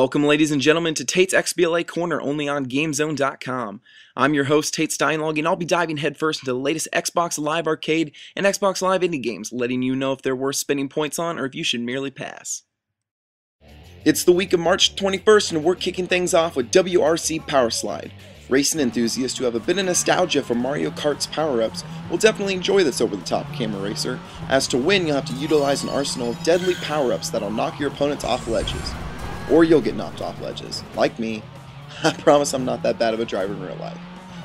Welcome, ladies and gentlemen, to Tate's XBLA Corner, only on GameZone.com. I'm your host, Tate Steinlog, and I'll be diving headfirst into the latest Xbox Live Arcade and Xbox Live Indie games, letting you know if they're worth spending points on or if you should merely pass. It's the week of March 21st, and we're kicking things off with WRC Power Slide. Racing enthusiasts who have a bit of nostalgia for Mario Kart's power-ups will definitely enjoy this over-the-top camera racer. As to win, you'll have to utilize an arsenal of deadly power-ups that'll knock your opponents off ledges. Or you'll get knocked off ledges. Like me. I promise I'm not that bad of a driver in real life.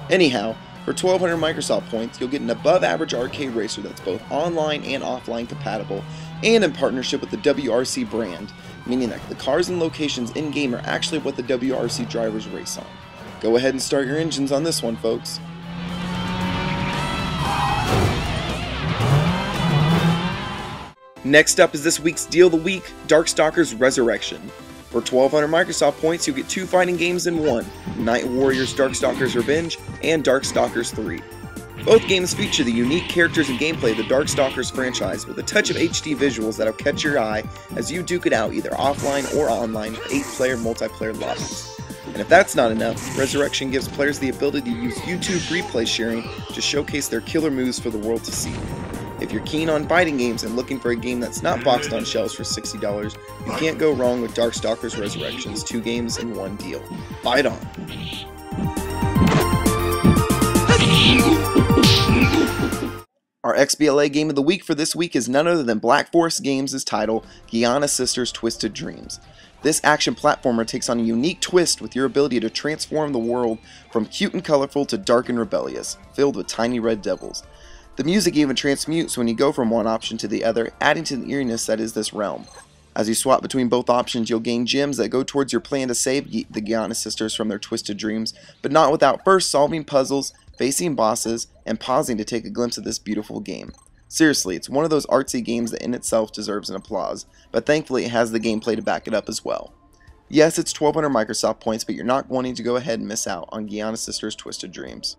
Anyhow, for 1,200 Microsoft points, you'll get an above-average arcade racer that's both online and offline compatible, and in partnership with the WRC brand, meaning that the cars and locations in-game are actually what the WRC drivers race on. Go ahead and start your engines on this one, folks. Next up is this week's Deal of the Week, Darkstalkers Resurrection. For 1,200 Microsoft points, you'll get 2 fighting games in one, Night Warriors Darkstalkers Revenge and Darkstalkers 3. Both games feature the unique characters and gameplay of the Darkstalkers franchise with a touch of HD visuals that'll catch your eye as you duke it out either offline or online with 8-player multiplayer lobbies. And if that's not enough, Resurrection gives players the ability to use YouTube replay sharing to showcase their killer moves for the world to see. If you're keen on fighting games and looking for a game that's not boxed on shelves for $60, you can't go wrong with Darkstalkers Resurrection's 2 games in one deal. Buy it on! Our XBLA game of the week for this week is none other than Black Forest Games' title, Giana Sisters Twisted Dreams. This action platformer takes on a unique twist with your ability to transform the world from cute and colorful to dark and rebellious, filled with tiny red devils. The music even transmutes when you go from one option to the other, adding to the eeriness that is this realm. As you swap between both options, you'll gain gems that go towards your plan to save the Giana sisters from their twisted dreams, but not without first solving puzzles, facing bosses, and pausing to take a glimpse of this beautiful game. Seriously, it's one of those artsy games that in itself deserves an applause, but thankfully it has the gameplay to back it up as well. Yes, it's 1,200 Microsoft points, but you're not wanting to go ahead and miss out on Giana Sisters Twisted Dreams.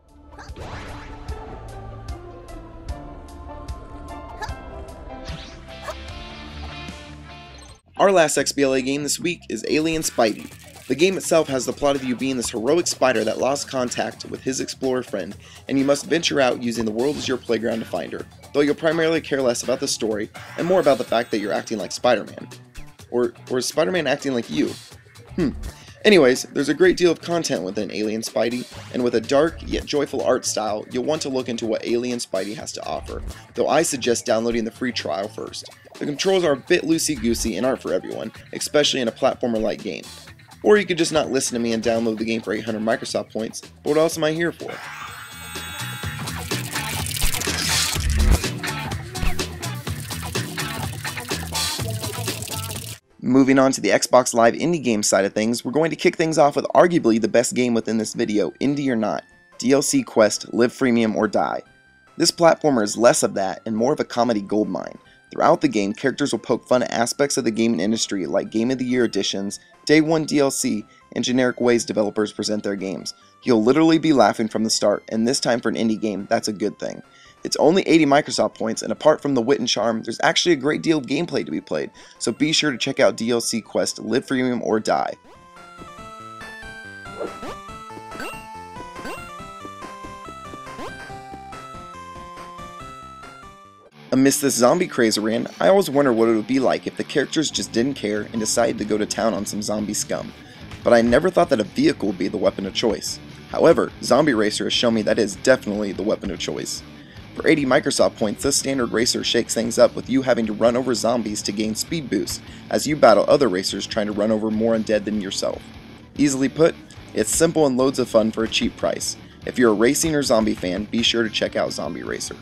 Our last XBLA game this week is Alien Spidey. The game itself has the plot of you being this heroic spider that lost contact with his explorer friend, and you must venture out using the world as your playground to find her, though you'll primarily care less about the story and more about the fact that you're acting like Spider-Man. Or is Spider-Man acting like you? Anyways, there's a great deal of content within Alien Spidey, and with a dark yet joyful art style, you'll want to look into what Alien Spidey has to offer, though I suggest downloading the free trial first. The controls are a bit loosey-goosey and aren't for everyone, especially in a platformer-like game. Or you could just not listen to me and download the game for 800 Microsoft points, but what else am I here for? Moving on to the Xbox Live indie game side of things, we're going to kick things off with arguably the best game within this video, Indie or Not, DLC Quest, Live Freemium or Die. This platformer is less of that and more of a comedy goldmine. Throughout the game, characters will poke fun at aspects of the gaming industry like Game of the Year editions, Day 1 DLC, and generic ways developers present their games. You'll literally be laughing from the start, and this time for an indie game, that's a good thing. It's only 80 Microsoft points, and apart from the wit and charm, there's actually a great deal of gameplay to be played, so be sure to check out DLC Quest, Live Freemium or Die. Amidst this zombie craze around, I always wonder what it would be like if the characters just didn't care and decided to go to town on some zombie scum. But I never thought that a vehicle would be the weapon of choice. However, Zombie Racer has shown me that is definitely the weapon of choice. For 80 Microsoft points, this standard racer shakes things up with you having to run over zombies to gain speed boost, as you battle other racers trying to run over more undead than yourself. Easily put, it's simple and loads of fun for a cheap price. If you're a racing or zombie fan, be sure to check out Zombie Racer.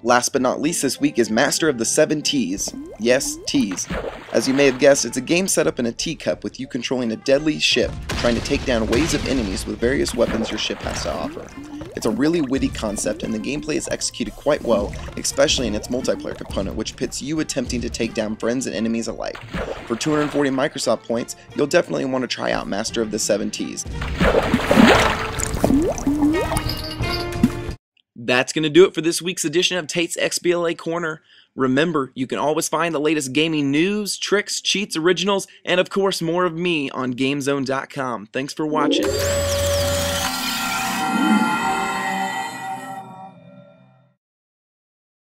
Last but not least this week is Master of the 7 Ts. Yes, Ts. As you may have guessed, it's a game set up in a teacup with you controlling a deadly ship, trying to take down waves of enemies with various weapons your ship has to offer. It's a really witty concept, and the gameplay is executed quite well, especially in its multiplayer component, which pits you attempting to take down friends and enemies alike. For 240 Microsoft points, you'll definitely want to try out Master of the 7 Ts. That's going to do it for this week's edition of Tate's XBLA Corner. Remember, you can always find the latest gaming news, tricks, cheats, originals, and of course more of me on GameZone.com. Thanks for watching.